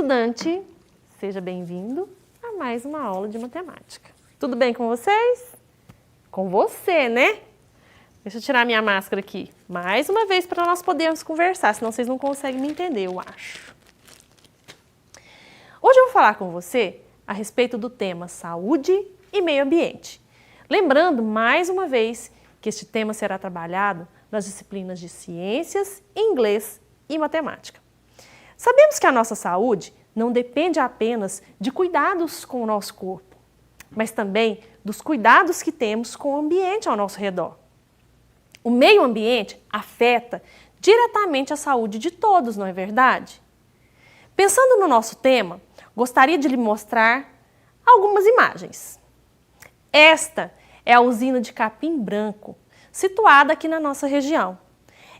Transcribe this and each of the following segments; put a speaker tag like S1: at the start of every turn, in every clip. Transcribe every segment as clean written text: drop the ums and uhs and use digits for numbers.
S1: estudante, seja bem-vindo a mais uma aula de matemática. Tudo bem com vocês? Com você, né? Deixa eu tirar minha máscara aqui mais uma vez para nós podermos conversar, senão vocês não conseguem me entender, eu acho. Hoje eu vou falar com você a respeito do tema saúde e meio ambiente. Lembrando, mais uma vez, que este tema será trabalhado nas disciplinas de ciências, inglês e matemática. Sabemos que a nossa saúde não depende apenas de cuidados com o nosso corpo, mas também dos cuidados que temos com o ambiente ao nosso redor. O meio ambiente afeta diretamente a saúde de todos, não é verdade? Pensando no nosso tema, gostaria de lhe mostrar algumas imagens. Esta é a usina de Capim Branco, situada aqui na nossa região.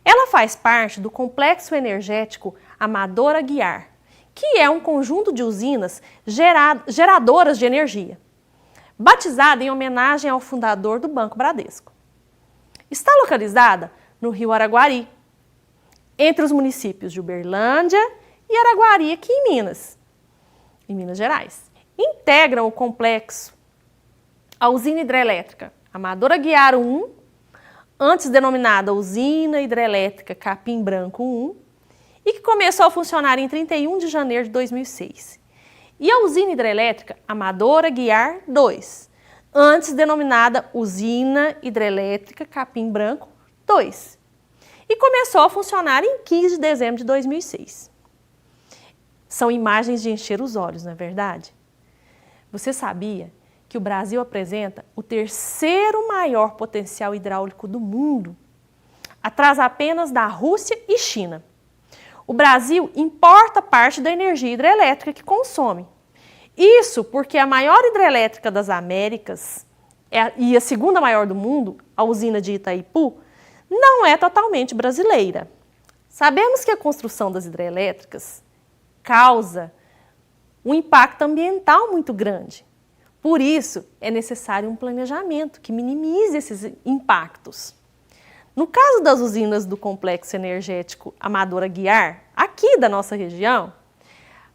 S1: Ela faz parte do complexo energético Amador Aguiar, que é um conjunto de usinas geradoras de energia, batizada em homenagem ao fundador do Banco Bradesco. Está localizada no Rio Araguari, entre os municípios de Uberlândia e Araguari, aqui em Minas Gerais. Integram o complexo a usina hidrelétrica Amador Aguiar 1, antes denominada Usina Hidrelétrica Capim Branco 1, e que começou a funcionar em 31 de janeiro de 2006. E a usina hidrelétrica Amador Aguiar 2, antes denominada Usina Hidrelétrica Capim Branco 2, e começou a funcionar em 15 de dezembro de 2006. São imagens de encher os olhos, não é verdade? Você sabia que o Brasil apresenta o terceiro maior potencial hidráulico do mundo, atrás apenas da Rússia e China? O Brasil importa parte da energia hidrelétrica que consome. Isso porque a maior hidrelétrica das Américas e a segunda maior do mundo, a usina de Itaipu, não é totalmente brasileira. Sabemos que a construção das hidrelétricas causa um impacto ambiental muito grande. Por isso, é necessário um planejamento que minimize esses impactos. No caso das usinas do complexo energético Amador Aguiar, aqui da nossa região,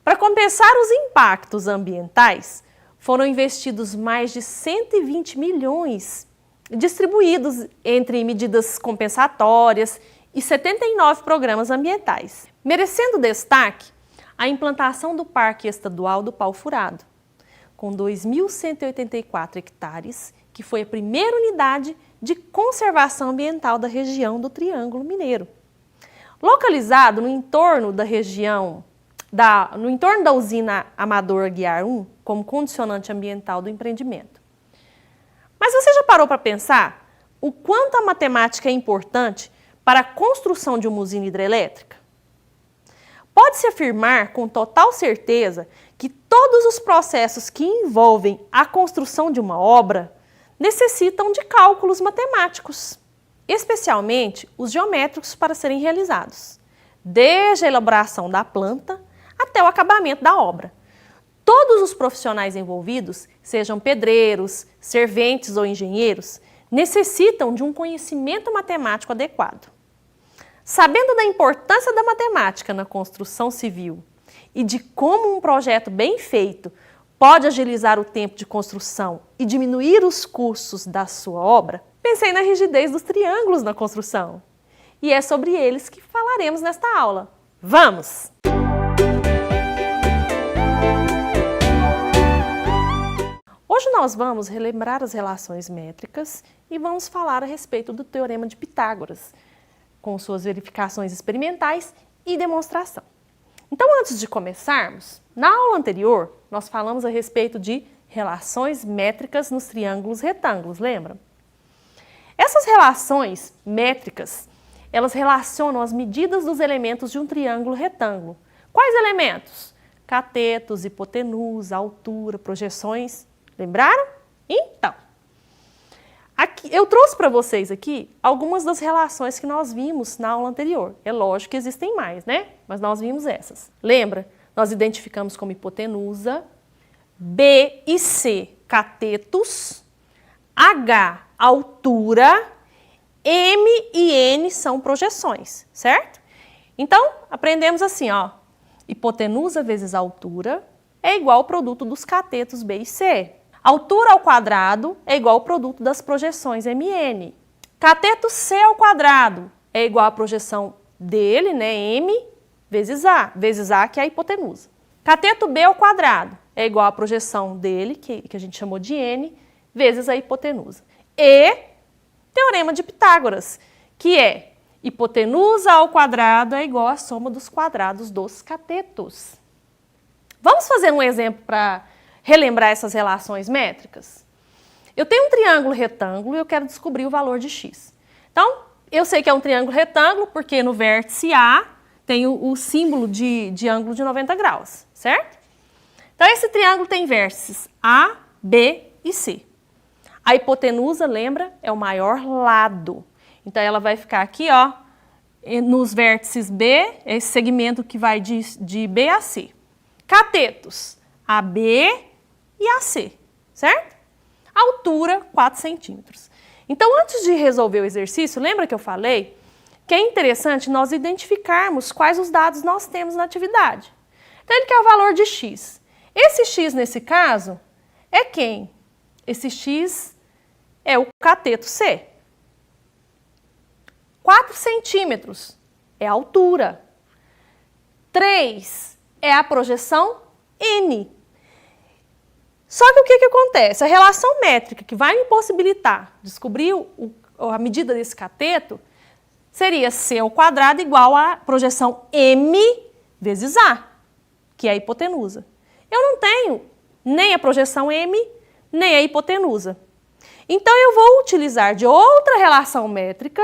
S1: para compensar os impactos ambientais, foram investidos mais de 120 milhões, distribuídos entre medidas compensatórias e 79 programas ambientais. Merecendo destaque a implantação do Parque Estadual do Pau Furado, com 2.184 hectares, que foi a primeira unidade de conservação ambiental da região do Triângulo Mineiro. Localizado no entorno da usina Amador Aguiar 1, como condicionante ambiental do empreendimento. Mas você já parou para pensar o quanto a matemática é importante para a construção de uma usina hidrelétrica? Pode-se afirmar com total certeza que todos os processos que envolvem a construção de uma obra necessitam de cálculos matemáticos, especialmente os geométricos para serem realizados, desde a elaboração da planta até o acabamento da obra. Todos os profissionais envolvidos, sejam pedreiros, serventes ou engenheiros, necessitam de um conhecimento matemático adequado. Sabendo da importância da matemática na construção civil e de como um projeto bem feito pode agilizar o tempo de construção e diminuir os custos da sua obra, pensei na rigidez dos triângulos na construção. E é sobre eles que falaremos nesta aula. Vamos! Hoje nós vamos relembrar as relações métricas e vamos falar a respeito do Teorema de Pitágoras, com suas verificações experimentais e demonstração. Então, antes de começarmos, na aula anterior, nós falamos a respeito de relações métricas nos triângulos retângulos, lembra? Essas relações métricas, elas relacionam as medidas dos elementos de um triângulo retângulo. Quais elementos? Catetos, hipotenusa, altura, projeções. Lembraram? Então, aqui, eu trouxe para vocês aqui algumas das relações que nós vimos na aula anterior. É lógico que existem mais, né? Mas nós vimos essas. Lembra? Nós identificamos como hipotenusa, B e C, catetos, H, altura, M e N são projeções, certo? Então, aprendemos assim, ó. hipotenusa vezes altura é igual ao produto dos catetos B e C. Altura ao quadrado é igual ao produto das projeções MN. Cateto C ao quadrado é igual à projeção dele, né, M, vezes A que é a hipotenusa. Cateto B ao quadrado é igual à projeção dele, que a gente chamou de N, vezes a hipotenusa. E teorema de Pitágoras, que é hipotenusa ao quadrado é igual à soma dos quadrados dos catetos. Vamos fazer um exemplo para relembrar essas relações métricas? Eu tenho um triângulo retângulo e eu quero descobrir o valor de x. Então, eu sei que é um triângulo retângulo porque no vértice A tem o símbolo de ângulo de 90 graus, certo? Então, esse triângulo tem vértices A, B e C. A hipotenusa, lembra, é o maior lado. Então, ela vai ficar aqui, ó, nos vértices B, esse segmento que vai de B a C. Catetos, AB e AC, certo? Altura, 4 centímetros. Então, antes de resolver o exercício, lembra que eu falei que é interessante nós identificarmos quais os dados nós temos na atividade. Então, ele quer o valor de x. Esse x, nesse caso, é quem? Esse x é o cateto C. 4 centímetros é a altura. 3 é a projeção N. Só que o que acontece? A relação métrica que vai me possibilitar descobrir a medida desse cateto seria C ao quadrado igual à projeção M vezes A, que é a hipotenusa. Eu não tenho nem a projeção M, nem a hipotenusa. Então, eu vou utilizar de outra relação métrica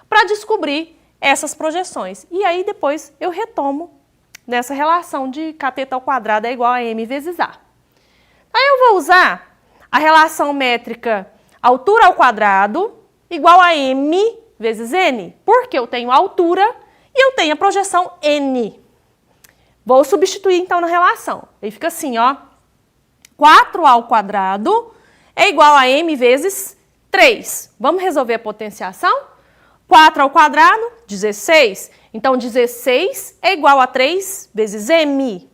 S1: para descobrir essas projeções. E aí, depois, eu retomo nessa relação de cateto ao quadrado é igual a M vezes A. Aí, eu vou usar a relação métrica altura ao quadrado igual a M vezes N, porque eu tenho a altura e eu tenho a projeção N. Vou substituir, então, na relação. Aí fica assim, ó. 4 ao quadrado é igual a M vezes 3. Vamos resolver a potenciação? 4 ao quadrado, 16. Então, 16 é igual a 3 vezes M.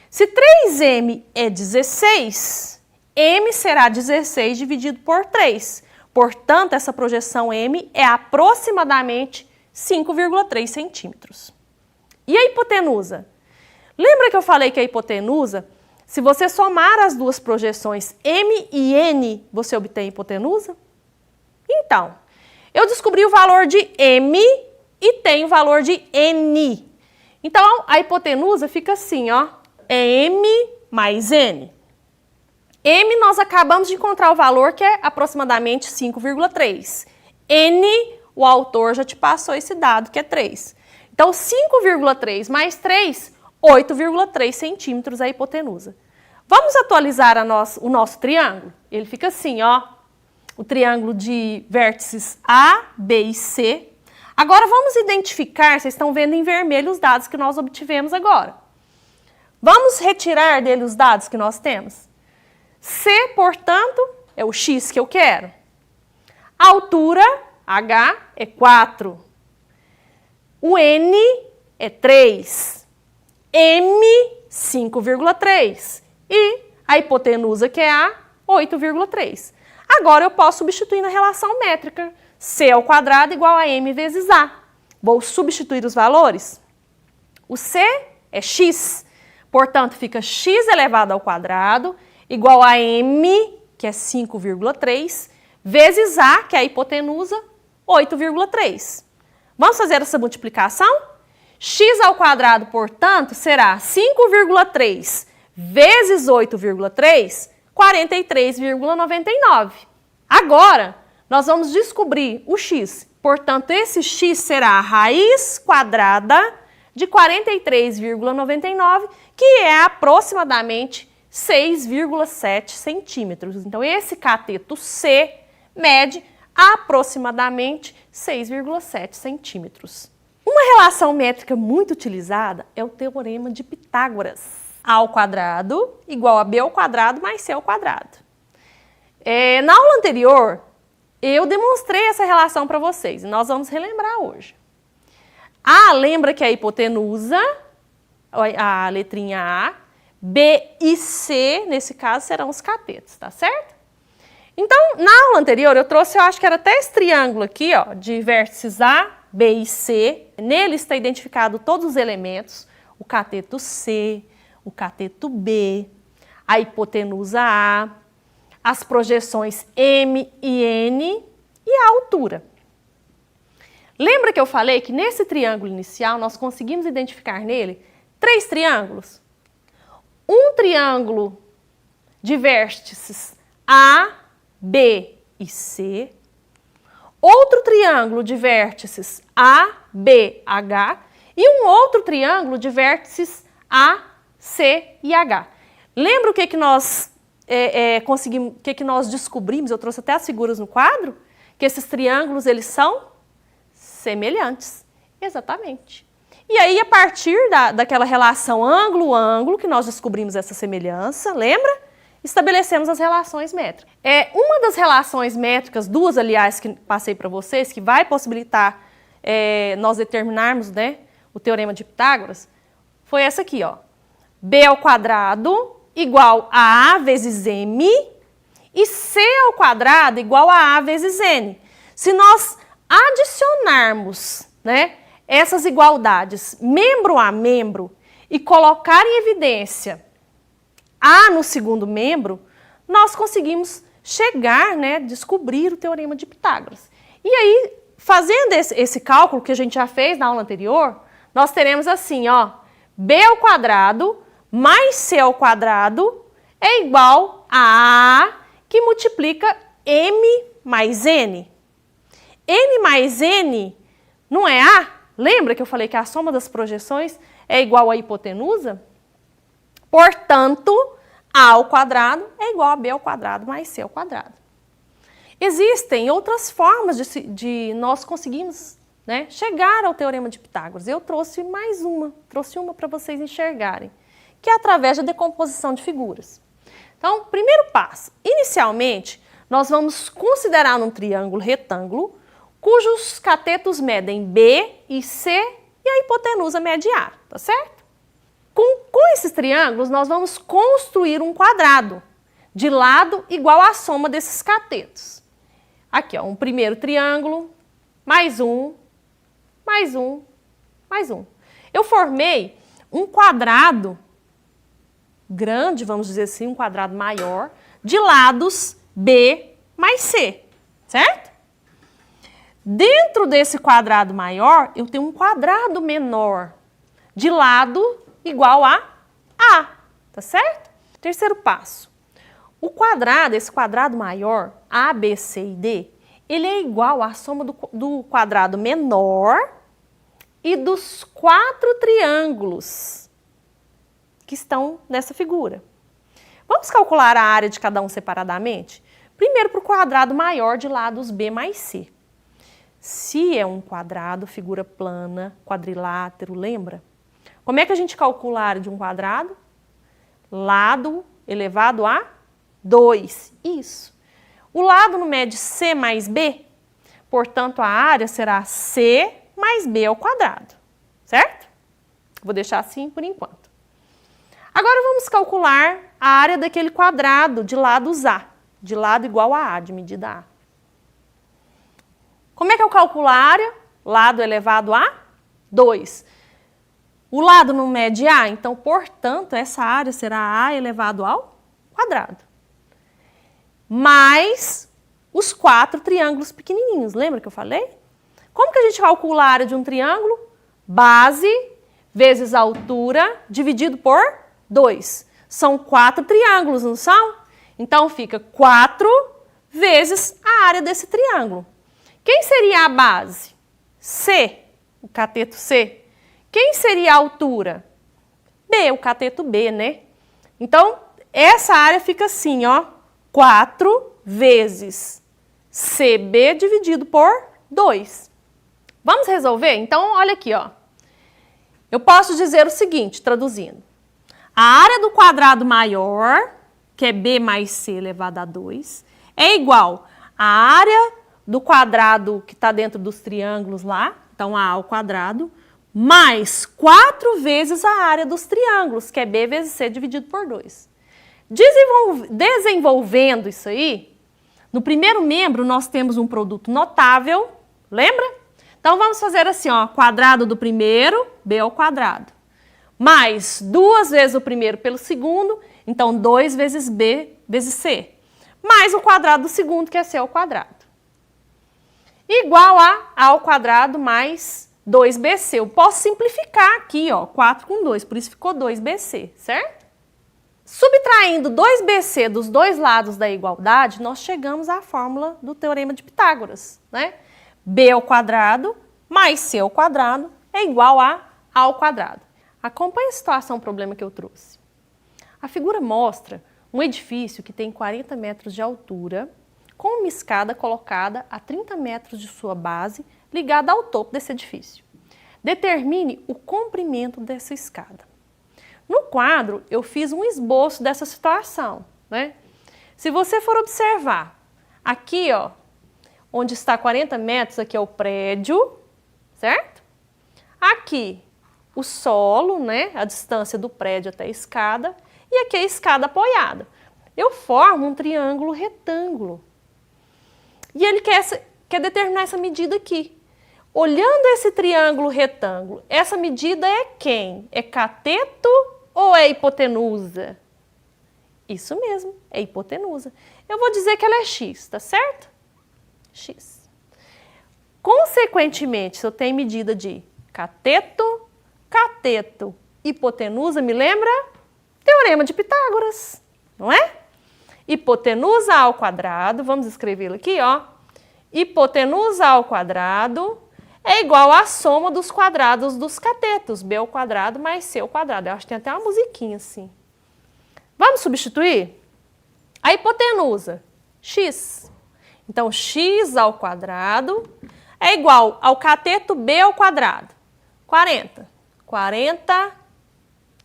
S1: Se 3M é 16, M será 16 dividido por 3. Portanto, essa projeção M é aproximadamente 5,3 centímetros. E a hipotenusa? Lembra que eu falei que a hipotenusa, se você somar as duas projeções M e N, você obtém a hipotenusa? Então, eu descobri o valor de M e tenho o valor de N. Então, a hipotenusa fica assim, ó. É M mais N. M, nós acabamos de encontrar o valor que é aproximadamente 5,3. N, o autor já te passou esse dado, que é 3. Então, 5,3 mais 3, 8,3 centímetros a hipotenusa. Vamos atualizar o nosso triângulo? Ele fica assim, ó. O triângulo de vértices A, B e C. Agora, vamos identificar, vocês estão vendo em vermelho os dados que nós obtivemos agora. Vamos retirar dele os dados que nós temos? C, portanto, é o x que eu quero. A altura, H, é 4. O N é 3. M, 5,3. E a hipotenusa, que é A, 8,3. Agora, eu posso substituir na relação métrica. C ao quadrado igual a M vezes A. Vou substituir os valores. O C é x. Portanto, fica x elevado ao quadrado igual a M, que é 5,3, vezes A, que é a hipotenusa, 8,3. Vamos fazer essa multiplicação? X ao quadrado, portanto, será 5,3 vezes 8,3, 43,99. Agora, nós vamos descobrir o x. Portanto, esse x será a raiz quadrada de 43,99, que é aproximadamente 6,7 centímetros. Então, esse cateto C mede aproximadamente 6,7 centímetros. Uma relação métrica muito utilizada é o teorema de Pitágoras. A ao quadrado igual a B ao quadrado mais C ao quadrado. Na aula anterior, eu demonstrei essa relação para vocês e nós vamos relembrar hoje. A lembra que é a hipotenusa a letrinha A, B e C, nesse caso, serão os catetos, tá certo? Então, na aula anterior, eu trouxe, eu acho que era até esse triângulo aqui, ó, de vértices A, B e C. Nele está identificado todos os elementos, o cateto C, o cateto B, a hipotenusa A, as projeções M e N e a altura. Lembra que eu falei que nesse triângulo inicial nós conseguimos identificar nele 3 triângulos? Um triângulo de vértices A, B e C, outro triângulo de vértices A, B, H e um outro triângulo de vértices A, C e H. Lembra o que nós conseguimos, o que nós descobrimos? Eu trouxe até as figuras no quadro, que esses triângulos eles são semelhantes. Exatamente. E aí, a partir daquela relação ângulo-ângulo, que nós descobrimos essa semelhança, lembra? Estabelecemos as relações métricas. Uma das relações métricas, duas, aliás, que passei para vocês, que vai possibilitar nós determinarmos, né, o teorema de Pitágoras, foi essa aqui, ó. B ao quadrado igual a A vezes M e C ao quadrado igual a A vezes N. Se nós adicionarmos, né, essas igualdades membro a membro e colocar em evidência A no segundo membro, nós conseguimos chegar, né, descobrir o teorema de Pitágoras. E aí, fazendo esse cálculo que a gente já fez na aula anterior, nós teremos assim, ó, B ao quadrado mais C ao quadrado é igual a A que multiplica M mais N. N mais N não é A? Lembra que eu falei que a soma das projeções é igual à hipotenusa? Portanto, A ao quadrado é igual a B ao quadrado mais C ao quadrado. Existem outras formas de nós conseguirmos, né, chegar ao teorema de Pitágoras. Eu trouxe mais uma, para vocês enxergarem, que é através da decomposição de figuras. Então, primeiro passo, inicialmente, nós vamos considerar um triângulo retângulo cujos catetos medem B e C e a hipotenusa mede A, tá certo? Com esses triângulos, nós vamos construir um quadrado de lado igual à soma desses catetos. Aqui, ó, um primeiro triângulo, mais um, mais um, mais um. Eu formei um quadrado grande, vamos dizer assim, um quadrado maior, de lados B mais C, certo? Dentro desse quadrado maior, eu tenho um quadrado menor, de lado igual a A, tá certo? Terceiro passo. O quadrado, esse quadrado maior, A, B, C e D, ele é igual à soma do quadrado menor e dos 4 triângulos que estão nessa figura. Vamos calcular a área de cada um separadamente? Primeiro para o quadrado maior de lados B mais C. Se é um quadrado, figura plana, quadrilátero, lembra? Como é que a gente calcula a área de um quadrado? Lado elevado a 2. Isso. O lado não mede C mais B, portanto, a área será C mais B ao quadrado, certo? Vou deixar assim por enquanto. Agora vamos calcular a área daquele quadrado de lados A, de lado igual a A, de medida A. Como é que eu calculo a área? Lado elevado a 2. O lado não mede A, então, portanto, essa área será A elevado ao quadrado. Mais os 4 triângulos pequenininhos. Lembra que eu falei? Como que a gente calcula a área de um triângulo? Base vezes altura dividido por 2. São 4 triângulos, não são? Então, fica 4 vezes a área desse triângulo. Quem seria a base? C, o cateto C. Quem seria a altura? B, o cateto B, né? Então, essa área fica assim, ó. 4 vezes CB dividido por 2. Vamos resolver? Então, olha aqui, ó. Eu posso dizer o seguinte, traduzindo. A área do quadrado maior, que é B mais C elevado a 2, é igual à área do quadrado que está dentro dos triângulos lá, então A ao quadrado, mais 4 vezes a área dos triângulos, que é B vezes C dividido por 2. Desenvolvendo isso aí, no primeiro membro nós temos um produto notável, lembra? Então vamos fazer assim, ó, quadrado do primeiro, B ao quadrado, mais 2 vezes o primeiro pelo segundo, então 2 vezes B vezes C, mais o quadrado do segundo, que é C ao quadrado, igual a A ao quadrado mais 2BC. Eu posso simplificar aqui, ó, 4 com 2, por isso ficou 2BC, certo? Subtraindo 2BC dos dois lados da igualdade, nós chegamos à fórmula do Teorema de Pitágoras, né? B ao quadrado mais C ao quadrado é igual a A ao quadrado. Acompanhe a situação, o problema que eu trouxe. A figura mostra um edifício que tem 40 metros de altura, com uma escada colocada a 30 metros de sua base, ligada ao topo desse edifício. Determine o comprimento dessa escada. No quadro, eu fiz um esboço dessa situação, né? Se você for observar, aqui, ó, onde está 40 metros, aqui é o prédio, certo? Aqui, o solo, né? A distância do prédio até a escada, e aqui a escada apoiada. Eu formo um triângulo retângulo. E ele quer determinar essa medida aqui. Olhando esse triângulo retângulo, essa medida é quem? É cateto ou é hipotenusa? Isso mesmo, é hipotenusa. Eu vou dizer que ela é x, tá certo? X. Consequentemente, se eu tenho medida de cateto, hipotenusa, me lembra? Teorema de Pitágoras, não é? Hipotenusa ao quadrado, vamos escrevê-lo aqui, ó. Hipotenusa ao quadrado é igual à soma dos quadrados dos catetos, B ao quadrado mais C ao quadrado. Eu acho que tem até uma musiquinha assim. Vamos substituir? A hipotenusa, x. Então, x ao quadrado é igual ao cateto B ao quadrado, 40. 40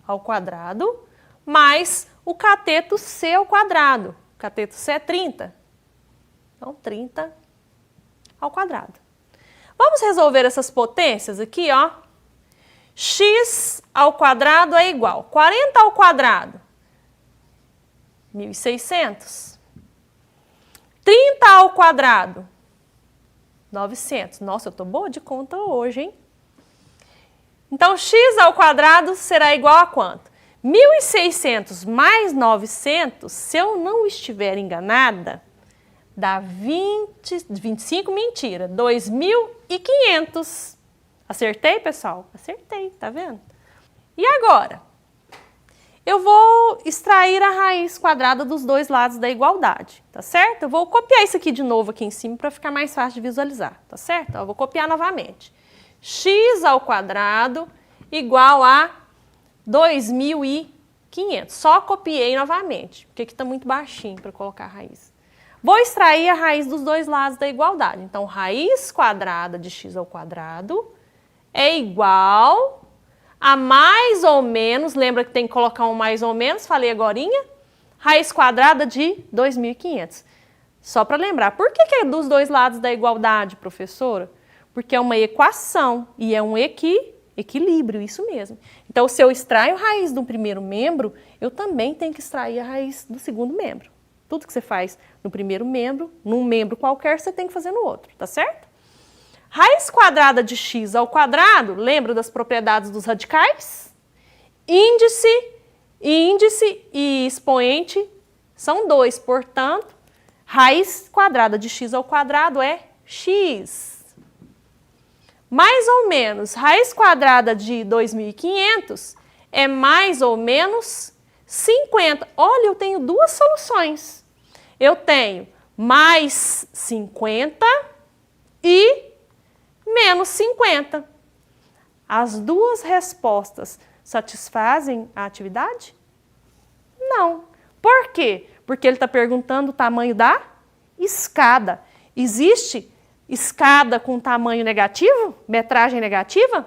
S1: ao quadrado mais o cateto C ao quadrado. O cateto C é 30. Então, 30 ao quadrado. Vamos resolver essas potências aqui, ó. X ao quadrado é igual. 40 ao quadrado, 1.600. 30 ao quadrado, 900. Nossa, eu tô boa de conta hoje, hein? Então, x ao quadrado será igual a quanto? 1.600 mais 900, se eu não estiver enganada, dá 25, mentira, 2.500. Acertei, pessoal? Acertei, tá vendo? E agora? Eu vou extrair a raiz quadrada dos dois lados da igualdade, tá certo? Eu vou copiar isso aqui de novo aqui em cima para ficar mais fácil de visualizar, tá certo? Eu vou copiar novamente. X ao quadrado igual a 2.500. Só copiei novamente, porque aqui está muito baixinho para colocar a raiz. Vou extrair a raiz dos dois lados da igualdade. Então, raiz quadrada de x ao quadrado é igual a mais ou menos, lembra que tem que colocar um mais ou menos, falei agorinha, raiz quadrada de 2.500. Só para lembrar, por que é dos dois lados da igualdade, professora? Porque é uma equação e é um equilíbrio, isso mesmo. Então, se eu extraio a raiz do primeiro membro, eu também tenho que extrair a raiz do segundo membro. Tudo que você faz no primeiro membro, num membro qualquer, você tem que fazer no outro, tá certo? Raiz quadrada de x ao quadrado, lembra das propriedades dos radicais? Índice e expoente são 2, portanto, raiz quadrada de x ao quadrado é x. Mais ou menos, raiz quadrada de 2.500 é mais ou menos 50. Olha, eu tenho duas soluções. Eu tenho mais 50 e menos 50. As duas respostas satisfazem a atividade? Não. Por quê? Porque ele está perguntando o tamanho da escada. Existe escada com tamanho negativo? Metragem negativa?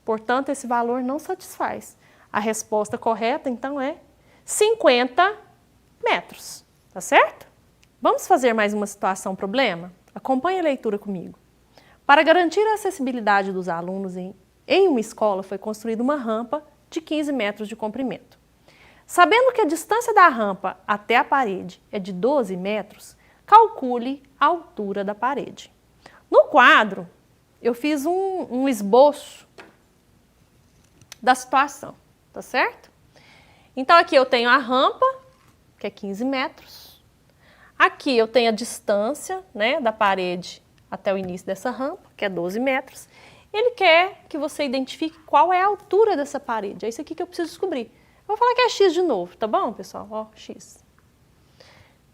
S1: Portanto, esse valor não satisfaz. A resposta correta, então, é 50 metros. Tá certo? Vamos fazer mais uma situação problema? Acompanhe a leitura comigo. Para garantir a acessibilidade dos alunos em em uma escola foi construída uma rampa de 15 metros de comprimento. Sabendo que a distância da rampa até a parede é de 12 metros, calcule a altura da parede. No quadro, eu fiz um esboço da situação, tá certo? Então, aqui eu tenho a rampa, que é 15 metros. Aqui eu tenho a distância, né, da parede até o início dessa rampa, que é 12 metros. Ele quer que você identifique qual é a altura dessa parede. É isso aqui que eu preciso descobrir. Eu vou falar que é x de novo, tá bom, pessoal? Ó, x.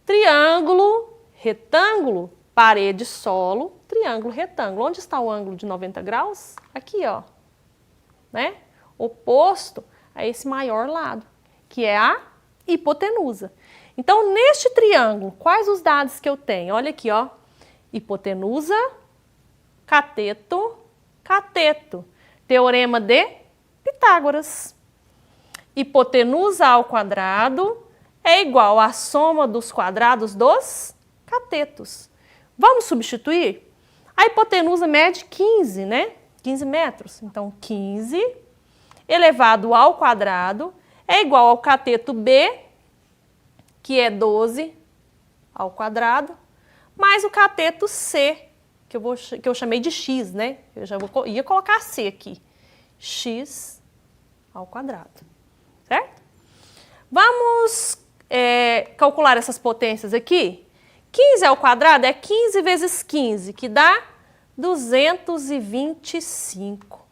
S1: Triângulo, retângulo, parede, solo, triângulo, retângulo. Onde está o ângulo de 90 graus? Aqui, ó. Né? Oposto a esse maior lado, que é a hipotenusa. Então, neste triângulo, quais os dados que eu tenho? Olha aqui, ó. Hipotenusa, cateto, cateto. Teorema de Pitágoras. Hipotenusa ao quadrado é igual à soma dos quadrados dos catetos. Vamos substituir? A hipotenusa mede 15, né? 15 metros. Então, 15 elevado ao quadrado é igual ao cateto B, que é 12 ao quadrado, mais o cateto C, que eu chamei de x, né? Eu já ia colocar C aqui. X ao quadrado. Certo? Vamos calcular essas potências aqui. 15 ao quadrado é 15 vezes 15, que dá 225.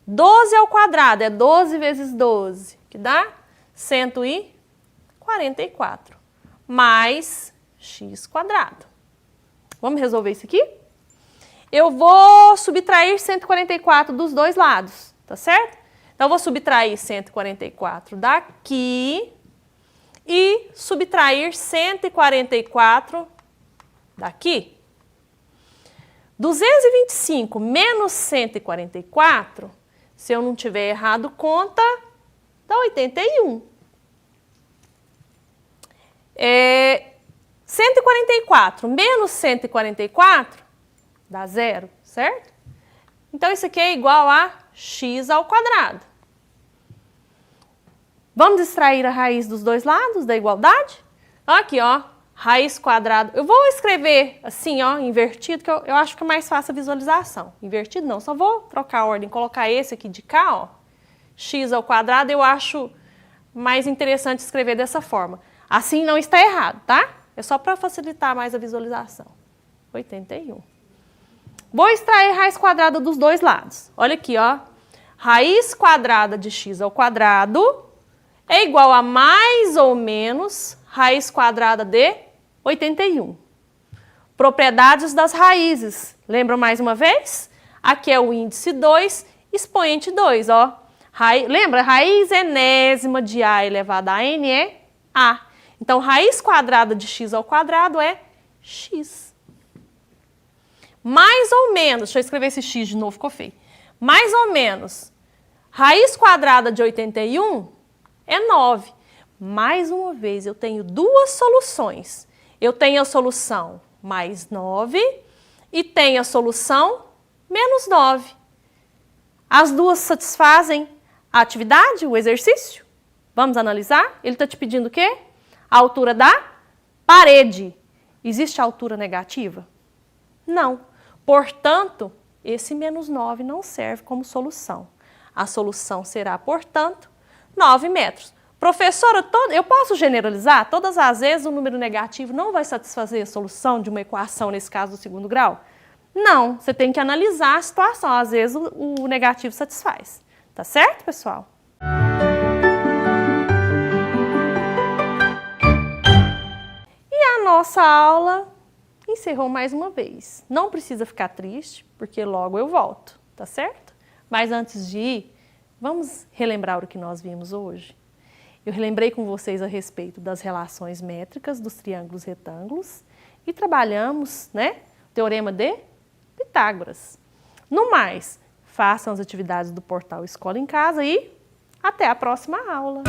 S1: 12 ao quadrado é 12 vezes 12, que dá 144, mais x quadrado. Vamos resolver isso aqui? Eu vou subtrair 144 dos dois lados, tá certo? Então, eu vou subtrair 144 daqui e subtrair 144 daqui. 225 menos 144, se eu não tiver errado conta, dá 81. 144 menos 144 dá 0, certo? Então, isso aqui é igual a x ao quadrado. Vamos extrair a raiz dos dois lados da igualdade? Aqui, ó, raiz quadrada. Eu vou escrever assim, ó, invertido, que eu acho que é mais fácil a visualização. Invertido não, só vou trocar a ordem, colocar esse aqui de cá, ó, x ao quadrado, eu acho mais interessante escrever dessa forma. Assim não está errado, tá? É só para facilitar mais a visualização. 81. Vou extrair raiz quadrada dos dois lados. Olha aqui, ó. Raiz quadrada de x ao quadrado é igual a mais ou menos raiz quadrada de 81. Propriedades das raízes. Lembra mais uma vez? Aqui é o índice 2, expoente 2, ó. Lembra? Raiz enésima de a elevado a n é a. Então, raiz quadrada de x ao quadrado é x. Mais ou menos, deixa eu escrever esse x de novo, ficou feio. Mais ou menos, raiz quadrada de 81 é 9. Mais uma vez, eu tenho duas soluções. Eu tenho a solução mais 9 e tenho a solução menos 9. As duas satisfazem a atividade, o exercício? Vamos analisar? Ele está te pedindo o quê? A altura da parede. Existe altura negativa? Não. Portanto, esse menos 9 não serve como solução. A solução será, portanto, 9 metros. Professora, eu posso generalizar? Todas as vezes o número negativo não vai satisfazer a solução de uma equação, nesse caso do segundo grau? Não, você tem que analisar a situação. Às vezes o negativo satisfaz. Tá certo, pessoal? E a nossa aula encerrou mais uma vez. Não precisa ficar triste, porque logo eu volto, tá certo? Mas antes de ir, vamos relembrar o que nós vimos hoje? Eu relembrei com vocês a respeito das relações métricas dos triângulos retângulos e trabalhamos, né, o teorema de Pitágoras. No mais, façam as atividades do portal Escola em Casa e até a próxima aula!